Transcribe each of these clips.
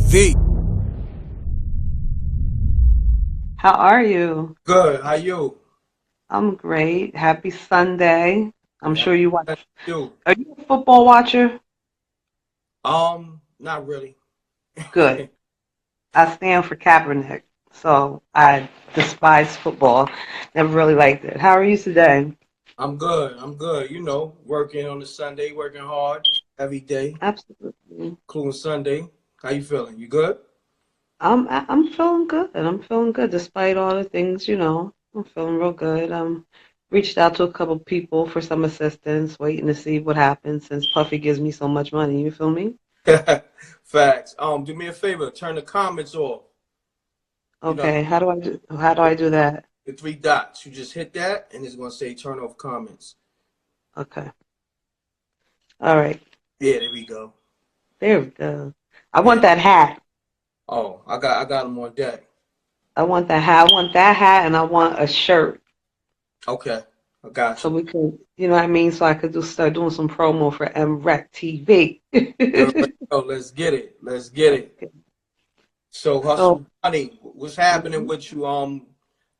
MRecktv. How are you? Good. How you? I'm great. Happy Sunday. I'm Yeah. sure you Thank watch. you. Are you a football watcher? Not really. Good. I stand for Kaepernick, so I despise football. Never really liked it. How are you today? I'm good. I'm good. Working on the Sunday, working hard every day, Absolutely. including Sunday. How you feeling? You good? I'm feeling good. I'm feeling good despite all the things, I'm feeling real good. Reached out to a couple people for some assistance, waiting to see what happens since Puffy gives me so much money. You feel me? Facts. Do me a favor. Turn the comments off. You know Okay. How do I do that? the three dots. You just hit that, and it's gonna say turn off comments. Okay. All right. Yeah, there we go. There we go. I want Yeah. that hat. Oh, I got them on deck. I want that hat. I want that hat, and I want a shirt Okay, I got so you. we could, you know what I mean? So I could start doing some promo for MRecktv. You already know. Let's get it. Let's get it. Okay. So So, Hustle Money, what's happening mhm. with you?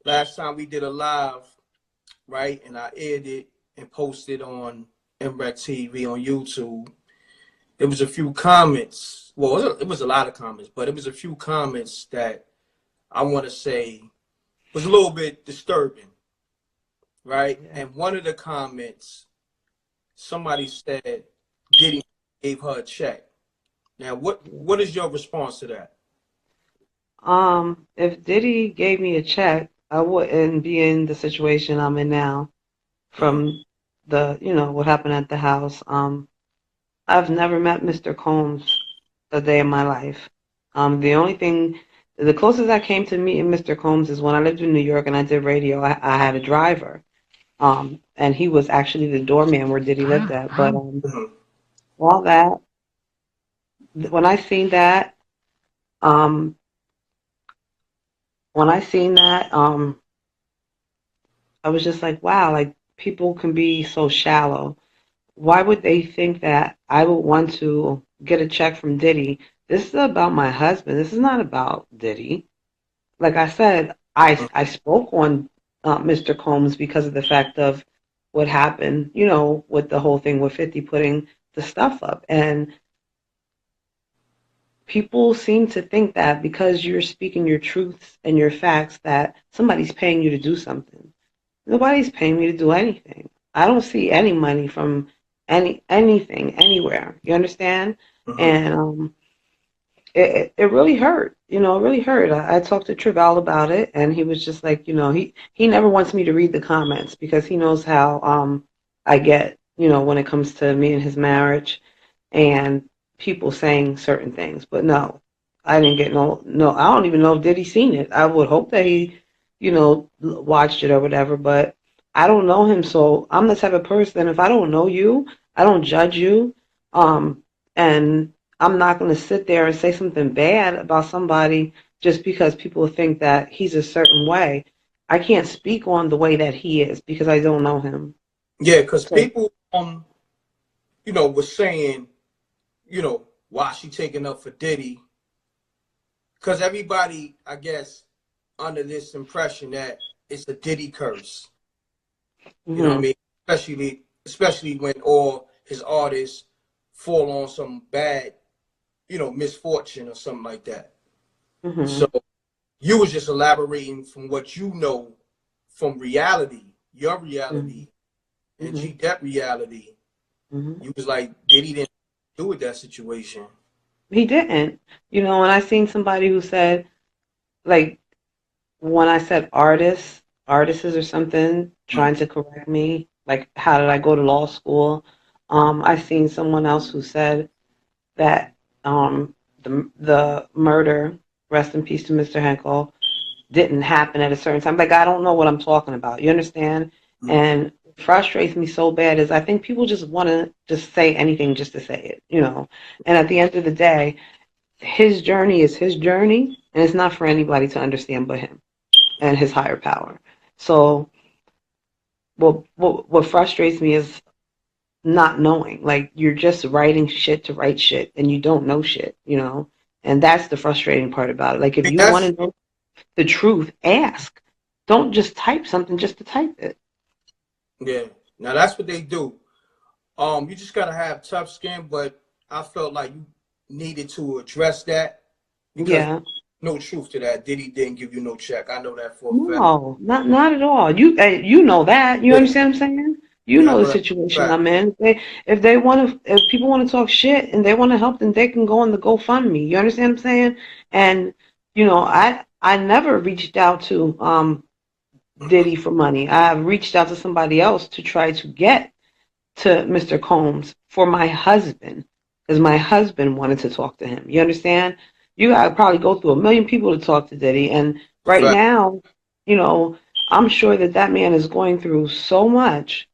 Last time we did a live, right? And I aired it and posted on MRecktv on YouTube. There was a few comments. Well, it was a lot of comments, but it was a few comments that I want to say was a little bit disturbing, right? Yeah. And one of the comments, somebody said Diddy gave her a check. Now, what is your response to that? If Diddy gave me a check, I wouldn't be in the situation I'm in now Mm. from what happened at the house. I've never met Mr. Combs a day in my life. The closest I came to meeting Mr. Combs is when I lived in New York and I did radio. I had a driver, and he was actually the doorman where Diddy lived at. But Mhm. all that, when I seen that, um, when I seen that, I was just like, wow, like people can be so shallow. Why would they think that I would want to get a check from Diddy? This is about my husband. This is not about Diddy. Like I said, I spoke on Mr. Combs because of the fact of what happened, with the whole thing with 50 putting the stuff up. And people seem to think that because you're speaking your truths and your facts that somebody's paying you to do something. Nobody's paying me to do anything. I don't see any money from anything anywhere. You understand? Mhm. And it really hurt. It really hurt. I talked to Trival about it, and he was just like, he never wants me to read the comments because he knows how I get, when it comes to me and his marriage and people saying certain things. But no, I didn't get no. I don't even know if Diddy seen it. I would hope that he, watched it or whatever. But I don't know him, so I'm the type of person. If I don't know you, I don't judge you. And I'm not going to sit there and say something bad about somebody just because people think that he's a certain way. I can't speak on the way that he is because I don't know him. Yeah, because So people was saying, why she taking up for Diddy? Because everybody, I guess, under this impression that it's a Diddy curse. You know what I hmm mean? Especially when all his artists fall on some bad, misfortune or something like that. So hmm you was just elaborating from what you know from reality, your hmm reality, and hmm G Dep reality. hmm You was like, Diddy didn't do with that situation. He didn't. And I seen somebody who said, like, when I said artists or something, Mm. trying to correct me, like, how did I go to law school? I seen someone else who said that the murder, rest in peace to Mr. Henkel, didn't happen at a certain time. Like, I don't know what I'm talking about. You understand? Mm. And what frustrates me so bad is I think people just want to just say anything just to say it. And at the end of the day, his journey is his journey, and it's not for anybody to understand but him and his higher power. So what frustrates me is not knowing. Like, you're just writing shit to write shit, and you don't know shit. And that's the frustrating part about it. Like, if See, you want to know the truth, ask. Don't just type something just to type it. yeah. Now that's what they do. You just gotta have tough skin, but I felt like you needed to address that because Yeah. no truth to that. Diddy didn't give you no check. I know that for a fact. No, not at all. You know that. You Yeah, understand what I'm saying? You yeah, I know the know that for a situation fact. I'm in. If they want to, if people want to talk shit and they want to help, then they can go on the GoFundMe. You understand what I'm saying? And I never reached out to Diddy for money. I've reached out to somebody else to try to get to Mr. Combs for my husband, because my husband wanted to talk to him. You understand? You gotta probably go through a million people to talk to Diddy, and For a right fact. now, you know, I'm sure that that man is going through so much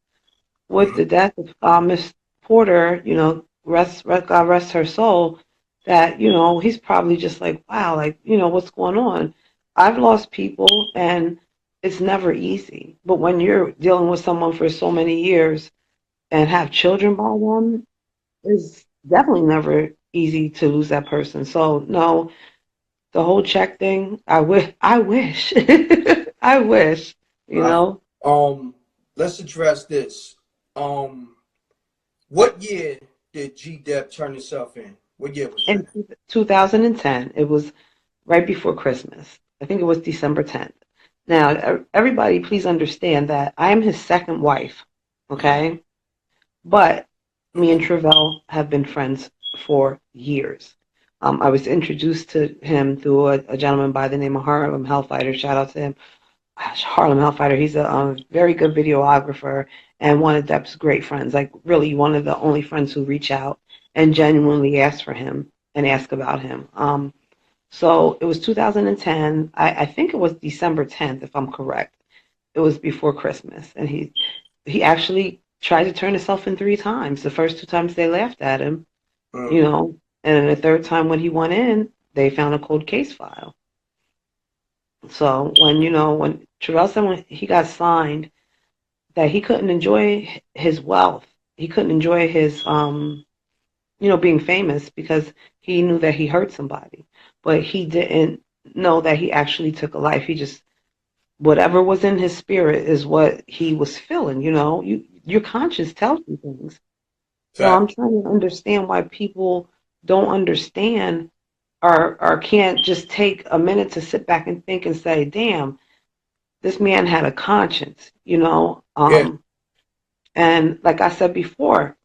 with Mhm. the death of Miss Porter. God rest her soul. That he's probably just like, wow, like what's going on? I've lost people, and it's never easy. But when you're dealing with someone for so many years and have children by them, it's definitely never easy to lose that person. So no, the whole check thing, I wish, I wish, you I, know. let's address this. Um, what year did G Dep turn himself in? What year was In that? 2010, it was right before Christmas. I think it was December 10th. Now, everybody, please understand that I am his second wife, okay? But me and Travell have been friends for years. I was introduced to him through a gentleman by the name of Harlem Hellfighter. Shout out to him. Harlem Hellfighter. He's a very good videographer and one of Depp's great friends. Like, really, one of the only friends who reach out and genuinely ask for him and ask about him. So it was 2010. I think it was December 10th, if I'm correct. It was before Christmas, and he actually tried to turn himself in 3 times. The first 2 times they laughed at him, Mm, and then the third time when he went in, they found a cold case file. So when Terrell said when he got signed that he couldn't enjoy his wealth, he couldn't enjoy his being famous because he knew that he hurt somebody, but he didn't know that he actually took a life. He just whatever was in his spirit is what he was feeling. Your conscience tells you things. So I'm fact. trying to understand why people don't understand or can't just take a minute to sit back and think and say, damn, this man had a conscience. Yeah, And like I said before,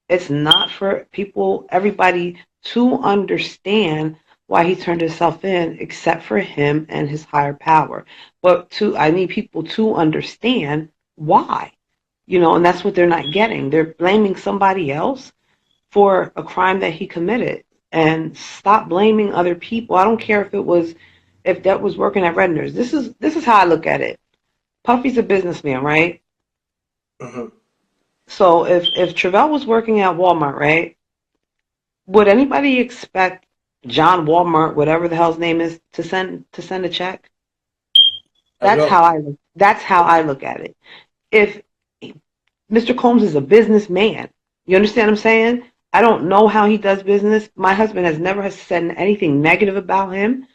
it's not for people, everybody to understand why he turned himself in, except for him and his higher power. But I need people to understand why, and that's what they're not getting. They're blaming somebody else for a crime that he committed, and stop blaming other people. I don't care if that was working at Redner's. This is how I look at it. Puffy's a businessman, right? hmm So if Travell was working at Walmart, right? Would anybody expect John Walmart, whatever the hell his name is, to send a check? I know. That's how I look at it. If Mr. Combs is a businessman, you understand what I'm saying? I don't know how he does business. My husband has never said anything negative about him.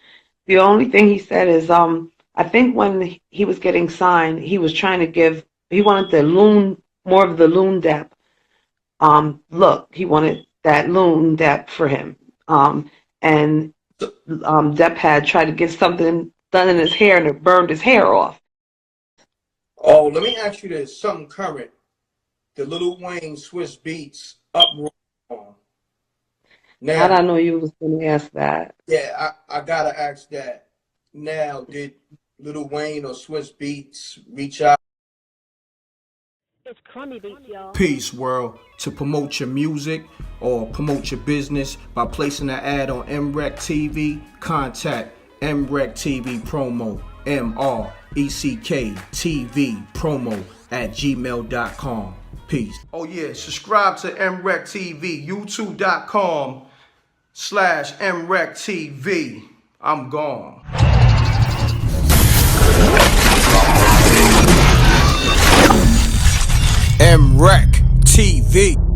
The only thing he said is, I think when he was getting signed, he was trying to he wanted the loon, more of the loon depth. Look, he wanted that loon depth for him. And So, Depp had tried to get something done in his hair, and it burned his hair off. oh, let me ask you this: something current. The Lil Wayne Swiss Beats uproar song. How did Now, I know you was going to ask that? yeah, I gotta ask that. Now, did Lil Wayne or Swiss Beats reach out? It's crummy beats, y'all. Peace, world. To promote your music or promote your business by placing an ad on MRecktv, contact MRecktVpromo, MRecktV at gmail.com. Peace. Oh yeah, subscribe to MRecktv, youtube.com/MRecktv. I'm gone. MRecktv.